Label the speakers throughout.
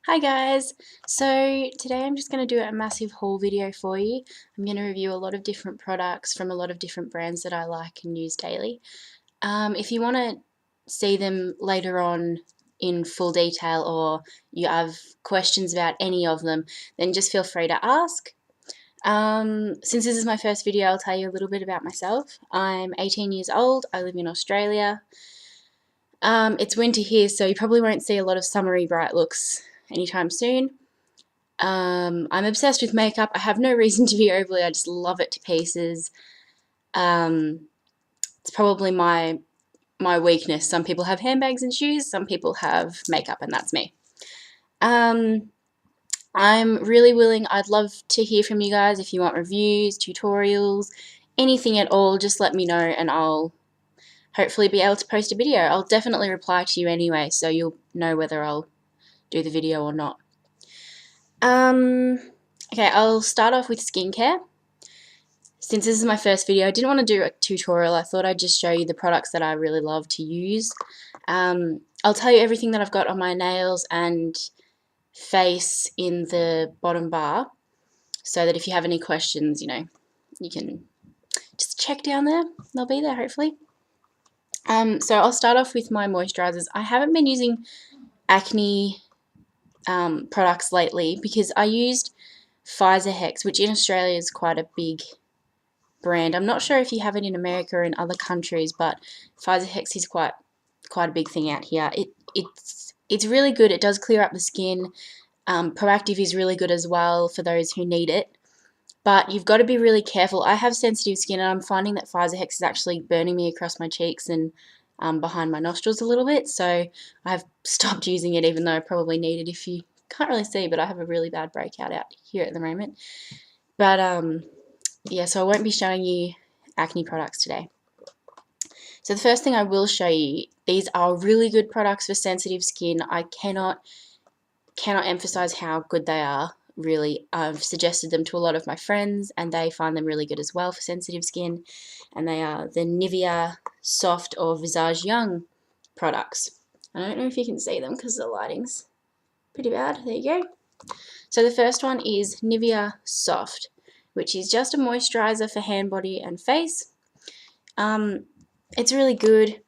Speaker 1: Hi guys! So today I'm just going to do a massive haul video for you. I'm going to review a lot of different products from a lot of different brands that I like and use daily. If you want to see them later on in full detail or you have questions about any of them, then just feel free to ask. Since this is my first video, I'll tell you a little bit about myself. I'm 18 years old, I live in Australia. It's winter here, so you probably won't see a lot of summery bright looks anytime soon. I'm obsessed with makeup. I have no reason to be overly, I just love it to pieces. It's probably my weakness. Some people have handbags and shoes, some people have makeup, and that's me. I'm really willing, I'd love to hear from you guys if you want reviews, tutorials, anything at all, just let me know and I'll hopefully be able to post a video. I'll definitely reply to you anyway, so you'll know whether I'll do the video or not. Okay, I'll start off with skincare. Since this is my first video, I didn't want to do a tutorial. I thought I'd just show you the products that I really love to use. I'll tell you everything that I've got on my nails and face in the bottom bar, so that if you have any questions, you know, you can just check down there. They'll be there, hopefully. So I'll start off with my moisturizers. I haven't been using acne products lately because I used Fibre, which in Australia is quite a big brand. I'm not sure if you have it in America or in other countries, but Fibre is quite a big thing out here. It's really good. It does clear up the skin. Proactive is really good as well for those who need it. But you've got to be really careful. I have sensitive skin and I'm finding that Fibre is actually burning me across my cheeks and behind my nostrils a little bit. So I've stopped using it, even though I probably need it. If you can't really see, but I have a really bad breakout out here at the moment. But yeah, so I won't be showing you acne products today. So the first thing I will show you, these are really good products for sensitive skin. I cannot emphasize how good they are. Really, I've suggested them to a lot of my friends and they find them really good as well for sensitive skin, and they are the Nivea Soft or Visage Young products. I don't know if you can see them because the lighting's pretty bad. There you go. So the first one is Nivea Soft, which is just a moisturizer for hand, body and face. It's really good.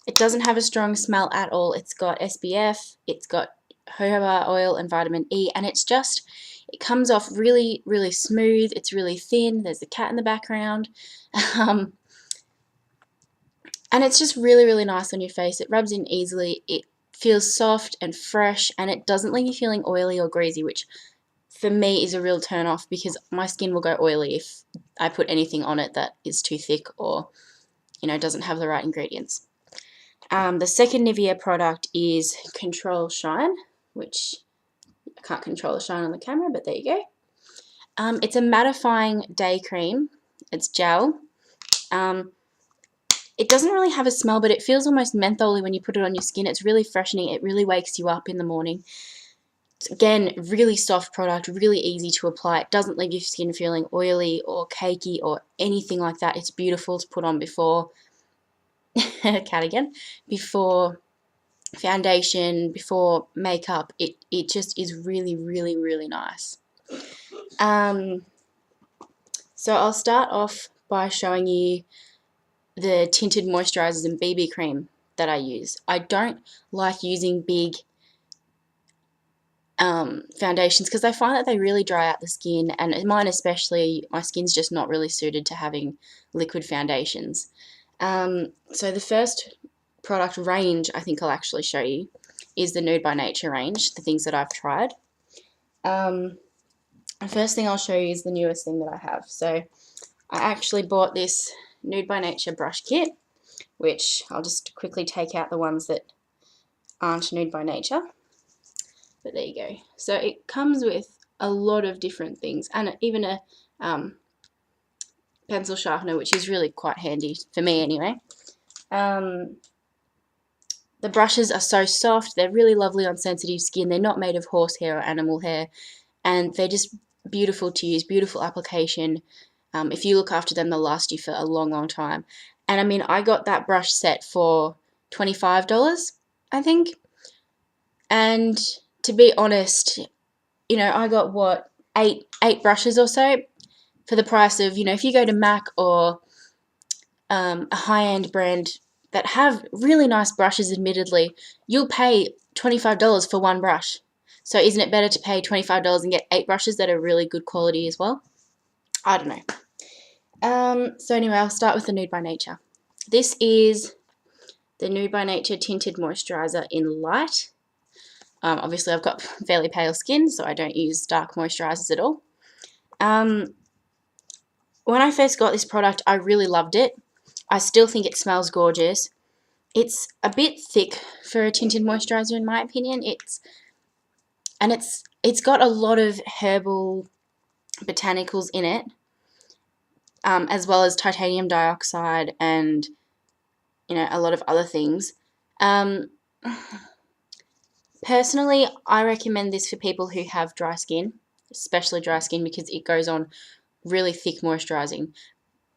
Speaker 1: It doesn't have a strong smell at all. It's got SPF, it's got jojoba oil and vitamin E, and it comes off really, really smooth. It's really thin. There's the cat in the background. And it's just really, really nice on your face. It rubs in easily. It feels soft and fresh, and it doesn't leave you feeling oily or greasy, which for me is a real turn off because my skin will go oily if I put anything on it that is too thick or, you know, doesn't have the right ingredients. The second Nivea product is Control Shine, which I can't control the shine on the camera, but there you go. It's a mattifying day cream. It's gel. It doesn't really have a smell, but it feels almost mentholy when you put it on your skin. It's really freshening. It really wakes you up in the morning. It's, again, really soft product, really easy to apply. It doesn't leave your skin feeling oily or cakey or anything like that. It's beautiful to put on before cat again, before foundation, before makeup. It just is really, really, really nice. So I'll start off by showing you the tinted moisturizers and BB cream that I use. I don't like using big foundations because I find that they really dry out the skin, and mine especially, my skin's just not really suited to having liquid foundations. So the first product range I think I'll actually show you is the Nude by Nature range, the things that I've tried. The first thing I'll show you is the newest thing that I have. So I actually bought this Nude by Nature brush kit, which I'll just quickly take out the ones that aren't Nude by Nature. But there you go. So it comes with a lot of different things, and even a pencil sharpener, which is really quite handy for me anyway. The brushes are so soft. They're really lovely on sensitive skin. They're not made of horsehair or animal hair, and they're just beautiful to use, beautiful application. If you look after them, they'll last you for a long, long time. And I mean, I got that brush set for $25, I think. And to be honest, you know, I got what, eight brushes or so for the price of, you know, if you go to MAC or a high-end brand that have really nice brushes, admittedly, you'll pay $25 for one brush. So isn't it better to pay $25 and get 8 brushes that are really good quality as well? I don't know. So anyway, I'll start with the Nude by Nature. This is the Nude by Nature Tinted Moisturiser in Light. Obviously, I've got fairly pale skin, so I don't use dark moisturisers at all. When I first got this product, I really loved it. I still think it smells gorgeous. It's a bit thick for a tinted moisturiser, in my opinion. It's got a lot of herbal botanicals in it, as well as titanium dioxide and, you know, a lot of other things. Personally, I recommend this for people who have dry skin, especially dry skin, because it goes on really thick moisturising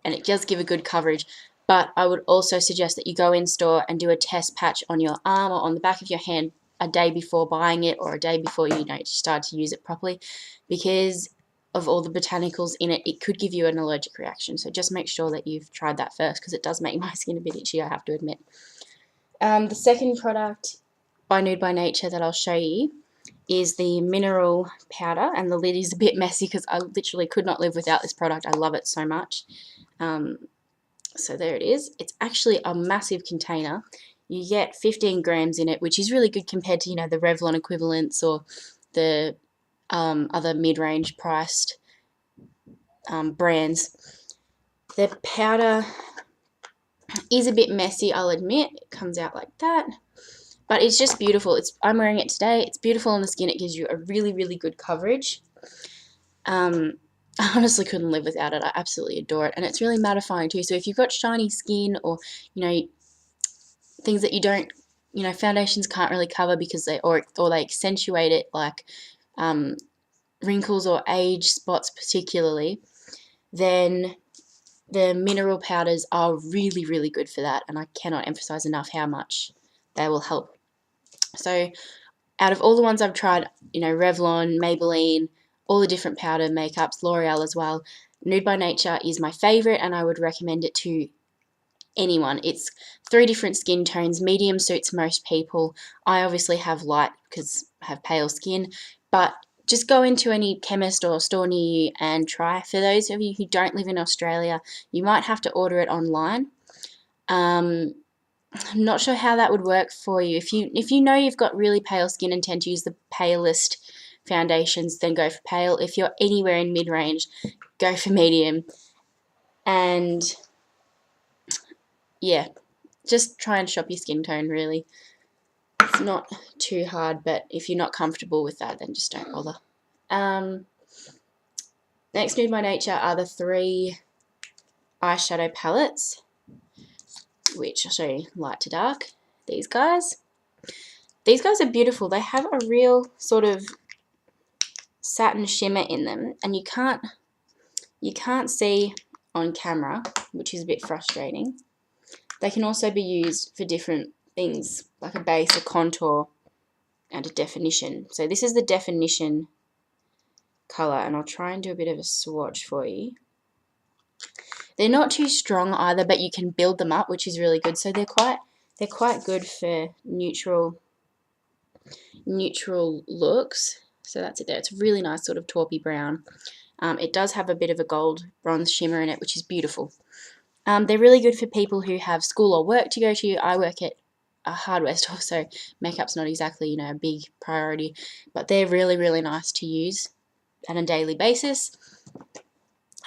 Speaker 1: and it does give a good coverage. But I would also suggest that you go in store and do a test patch on your arm or on the back of your hand a day before buying it, or a day before you start to use it properly, because of all the botanicals in it, it could give you an allergic reaction. So just make sure that you've tried that first, because it does make my skin a bit itchy, I have to admit. The second product by Nude by Nature that I'll show you is the mineral powder, and the lid is a bit messy because I literally could not live without this product. I love it so much. So there it is. It's actually a massive container. You get 15 grams in it, which is really good compared to, you know, the Revlon equivalents or the other mid-range priced brands. The powder is a bit messy, I'll admit. It comes out like that. But it's just beautiful. I'm wearing it today. It's beautiful on the skin. It gives you a really, really good coverage. I honestly couldn't live without it. I absolutely adore it. And it's really mattifying too. So if you've got shiny skin, or, you know, things that you don't, you know, foundations can't really cover because they accentuate it, like wrinkles or age spots particularly, then the mineral powders are really, really good for that. And I cannot emphasize enough how much they will help. So out of all the ones I've tried, you know, Revlon, Maybelline, all the different powder makeups, L'Oreal as well, Nude by Nature is my favourite, and I would recommend it to anyone. It's 3 different skin tones. Medium suits most people. I obviously have light because I have pale skin, but just go into any chemist or store near you and try. For those of you who don't live in Australia, you might have to order it online. I'm not sure how that would work for you. If you know you've got really pale skin and tend to use the palest foundations, then go for pale. If you're anywhere in mid-range, go for medium. And yeah, just try and shop your skin tone, really. It's not too hard, but if you're not comfortable with that, then just don't bother. Next Nude by Nature are the 3 eyeshadow palettes, which I'll show you light to dark. These guys are beautiful. They have a real sort of satin shimmer in them, and you can't see on camera, which is a bit frustrating. They can also be used for different things, like a base, a contour, and a definition. So this is the definition colour, and I'll try and do a bit of a swatch for you. They're not too strong either, but you can build them up, which is really good. So they're quite good for neutral looks. So that's it there. It's a really nice sort of taupey brown. It does have a bit of a gold bronze shimmer in it, which is beautiful. They're really good for people who have school or work to go to. I work at a hardware store, so makeup's not exactly, you know, a big priority, but they're really, really nice to use on a daily basis.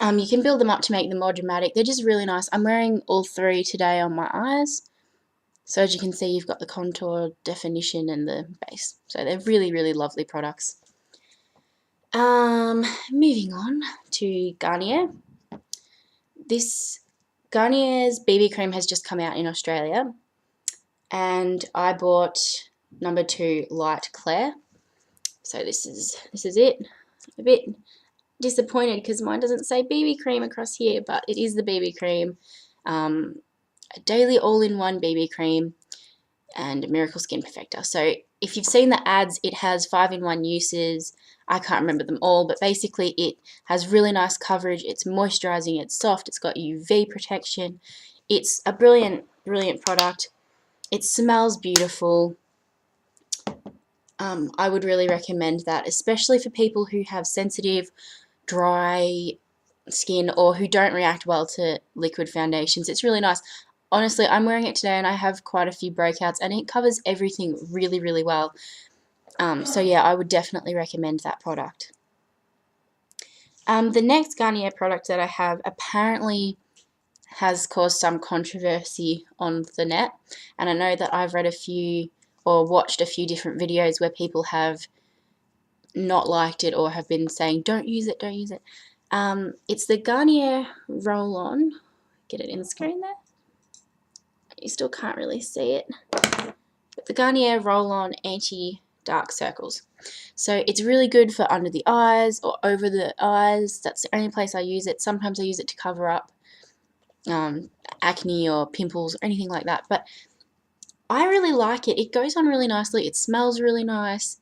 Speaker 1: You can build them up to make them more dramatic. They're just really nice. I'm wearing all 3 today on my eyes. So as you can see, you've got the contour, definition, and the base. So they're really, really lovely products. Moving on to Garnier. This Garnier's BB cream has just come out in Australia, and I bought number 2 Light Clair. So this is it. A bit disappointed because mine doesn't say BB cream across here, but it is the BB cream. A daily all-in-one BB cream and a Miracle Skin Perfector. So if you've seen the ads, it has 5-in-1 uses. I can't remember them all, but basically it has really nice coverage. It's moisturizing, it's soft, it's got UV protection. It's a brilliant, brilliant product. It smells beautiful. I would really recommend that, especially for people who have sensitive, dry skin or who don't react well to liquid foundations. It's really nice. Honestly, I'm wearing it today and I have quite a few breakouts and it covers everything really, really well. So yeah, I would definitely recommend that product. The next Garnier product that I have apparently has caused some controversy on the net, and I know that I've read a few or watched a few different videos where people have not liked it or have been saying don't use it, don't use it. It's the Garnier roll-on. Get it in the screen there? You still can't really see it. But the Garnier roll-on anti-dark circles. So it's really good for under the eyes or over the eyes. That's the only place I use it. Sometimes I use it to cover up acne or pimples or anything like that. But I really like it. It goes on really nicely. It smells really nice.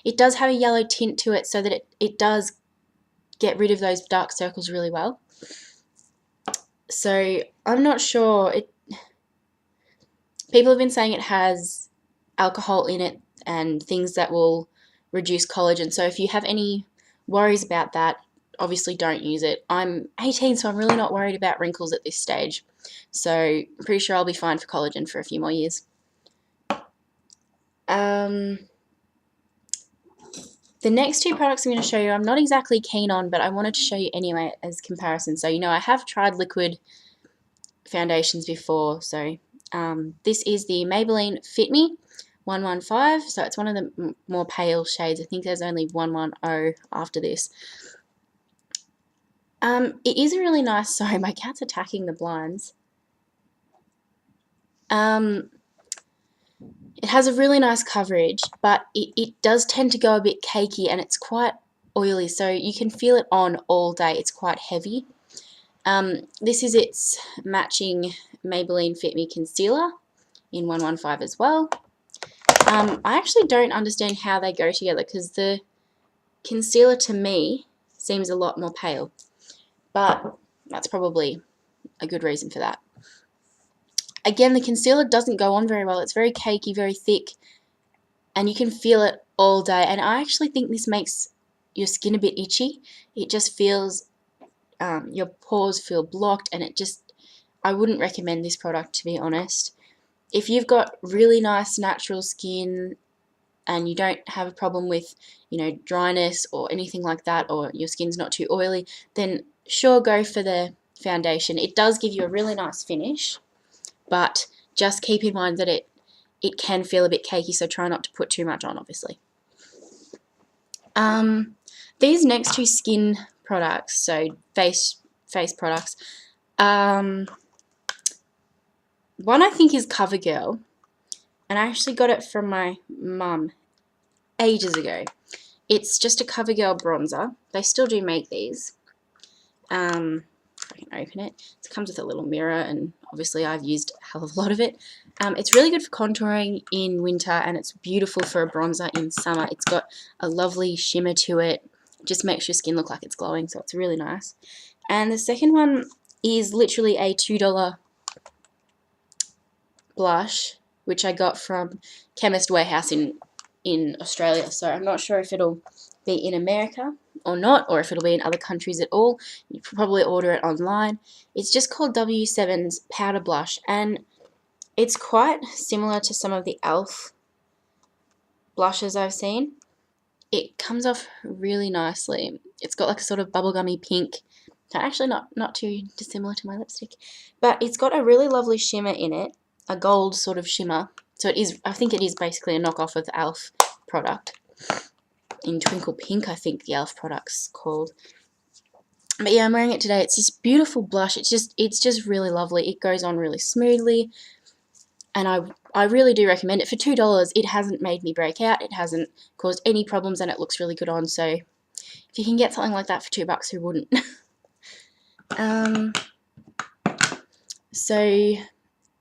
Speaker 1: It does have a yellow tint to it so that it does get rid of those dark circles really well. So I'm not sure. People have been saying it has alcohol in it and things that will reduce collagen. So if you have any worries about that, obviously don't use it. I'm 18, so I'm really not worried about wrinkles at this stage. So I'm pretty sure I'll be fine for collagen for a few more years. The next two products I'm going to show you, I'm not exactly keen on, but I wanted to show you anyway as comparison. So, you know, I have tried liquid foundations before. So this is the Maybelline Fit Me 115. So it's one of the more pale shades. I think there's only 110 after this. It is a really nice, sorry, my cat's attacking the blinds. It has a really nice coverage, but it does tend to go a bit cakey and it's quite oily, so you can feel it on all day. It's quite heavy. This is its matching Maybelline Fit Me Concealer in 115 as well. I actually don't understand how they go together because the concealer to me seems a lot more pale, but that's probably a good reason for that. Again, the concealer doesn't go on very well. It's very cakey, very thick, and you can feel it all day. And I actually think this makes your skin a bit itchy. It just feels, your pores feel blocked, and I wouldn't recommend this product, to be honest. If you've got really nice natural skin and you don't have a problem with, you know, dryness or anything like that, or your skin's not too oily, then sure, go for the foundation. It does give you a really nice finish, but just keep in mind that it can feel a bit cakey, so try not to put too much on, obviously. These next two skin products, so face products, one I think is CoverGirl, and I actually got it from my mum ages ago. It's just a CoverGirl bronzer. They still do make these. If I can open it. It comes with a little mirror, and obviously I've used a hell of a lot of it. It's really good for contouring in winter, and it's beautiful for a bronzer in summer. It's got a lovely shimmer to it. It just makes your skin look like it's glowing, so it's really nice. And the second one is literally a $2 blush, which I got from Chemist Warehouse in Australia. So I'm not sure if it'll be in America or not, or if it'll be in other countries at all. You can probably order it online. It's just called W7's Powder Blush, and it's quite similar to some of the e.l.f. blushes I've seen. It comes off really nicely. It's got like a sort of bubblegummy pink. Actually not too dissimilar to my lipstick. But it's got a really lovely shimmer in it, a gold sort of shimmer. So it is, I think it is basically a knockoff of the e.l.f. product. In Twinkle Pink, I think the e.l.f. product's called. But yeah, I'm wearing it today. It's this beautiful blush. It's just really lovely. It goes on really smoothly, and I really do recommend it. For $2, it hasn't made me break out. It hasn't caused any problems, and it looks really good on. So if you can get something like that for $2, who wouldn't? So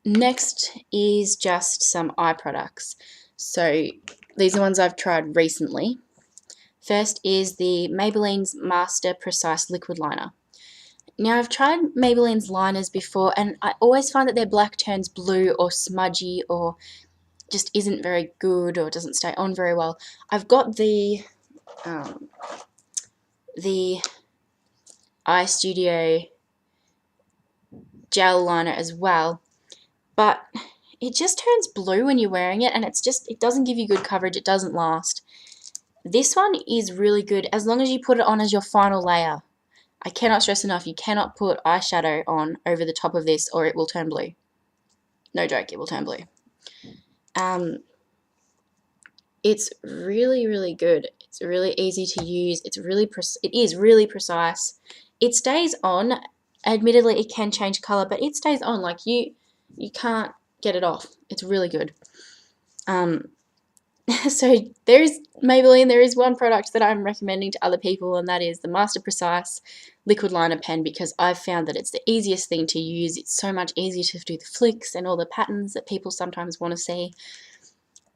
Speaker 1: next is just some eye products. So these are ones I've tried recently. First is the Maybelline's Master Precise Liquid Liner. Now, I've tried Maybelline's liners before, and I always find that their black turns blue or smudgy or just isn't very good or doesn't stay on very well. I've got the iStudio gel liner as well, but it just turns blue when you're wearing it, and it doesn't give you good coverage, it doesn't last. This one is really good as long as you put it on as your final layer. I cannot stress enough, you cannot put eyeshadow on over the top of this or it will turn blue. No joke, it will turn blue. It's really, really good. It's really easy to use. It is really precise. It stays on. Admittedly, it can change color, but it stays on. Like you can't get it off. It's really good. So there is Maybelline. There is one product that I'm recommending to other people, and that is the Master Precise Liquid Liner Pen, because I've found that it's the easiest thing to use. It's so much easier to do the flicks and all the patterns that people sometimes want to see.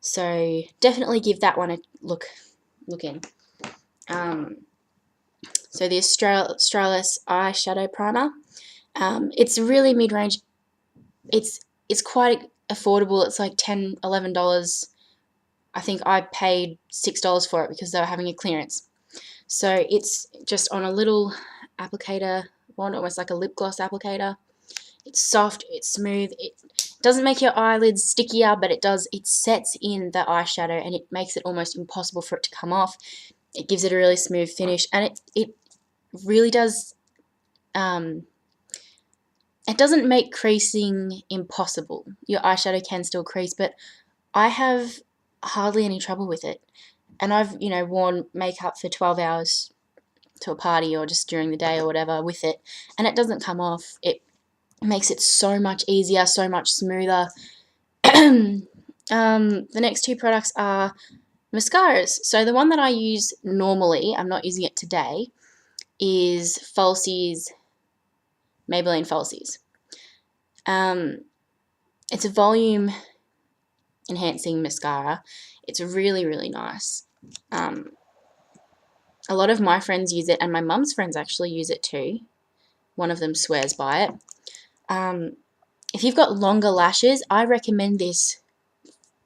Speaker 1: So definitely give that one a look in. So the Australis Eyeshadow Primer. It's really mid-range. It's quite affordable. It's like $10, $11. I think I paid $6 for it because they were having a clearance. So it's just on a little applicator wand, almost like a lip gloss applicator. It's soft, it's smooth, it doesn't make your eyelids stickier, but it sets in the eyeshadow and it makes it almost impossible for it to come off. It gives it a really smooth finish, and it really does, it doesn't make creasing impossible. Your eyeshadow can still crease, but I have hardly any trouble with it. And I've, worn makeup for 12 hours to a party or just during the day or whatever with it, and it doesn't come off. It makes it so much easier, so much smoother. The next two products are mascaras. So the one that I use normally, I'm not using it today, is Falsies, Maybelline Falsies. It's a volume enhancing mascara. It's really, really nice. A lot of my friends use it, and my mum's friends actually use it too. One of them swears by it. If you've got longer lashes, I recommend this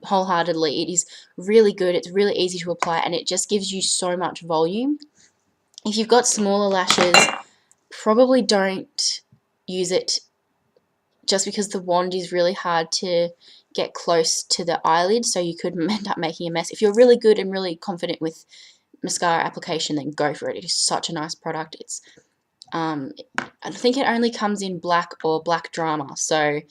Speaker 1: wholeheartedly. It is really good. It's really easy to apply, and it just gives you so much volume. If you've got smaller lashes, probably don't use it, just because the wand is really hard to get close to the eyelid, so you could end up making a mess. If you're really good and really confident with mascara application, then go for it. It is such a nice product. It's I think it only comes in black or black drama, so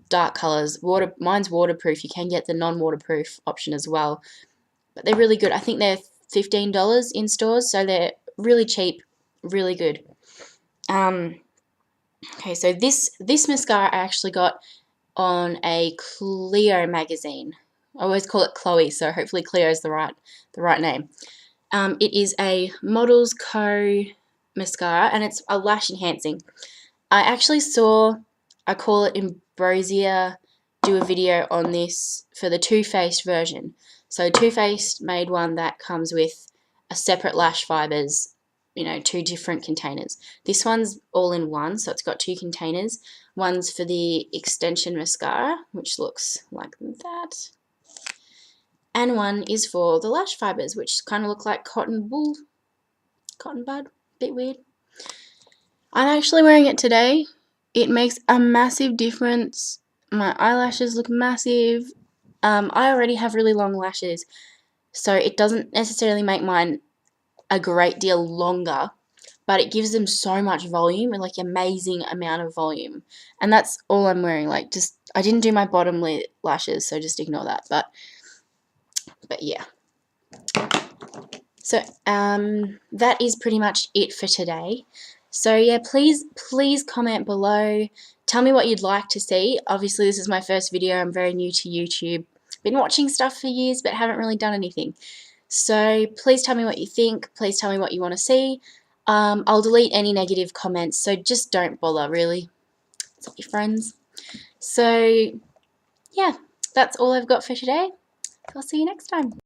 Speaker 1: dark colors. Mine's waterproof. You can get the non-waterproof option as well, but they're really good. I think they're $15 in stores, so they're really cheap, really good. Okay, so this mascara I actually got on a Clio magazine. I always call it Chloe, so hopefully Clio is the right name. It is a Models Co mascara, and it's a lash enhancing. I actually saw, I call it Ambrosio, do a video on this for the Too Faced version. So Too Faced made one that comes with a separate lash fibers, 2 different containers. This one's all in one, so it's got 2 containers. One's for the extension mascara, which looks like that, and one is for the lash fibers, which kind of look like cotton bud, bit weird. I'm actually wearing it today. It makes a massive difference. My eyelashes look massive. I already have really long lashes, so it doesn't necessarily make mine a great deal longer, but it gives them so much volume, and like amazing amount of volume. And that's all I'm wearing. Like, just, I didn't do my bottom lashes, so just ignore that. But yeah. So that is pretty much it for today. So yeah, please comment below. Tell me what you'd like to see. Obviously, this is my first video. I'm very new to YouTube. Been watching stuff for years, but haven't really done anything. So please tell me what you think. Please tell me what you want to see. I'll delete any negative comments, so just don't bother, really. It's not your friends. So yeah, that's all I've got for today. I'll see you next time.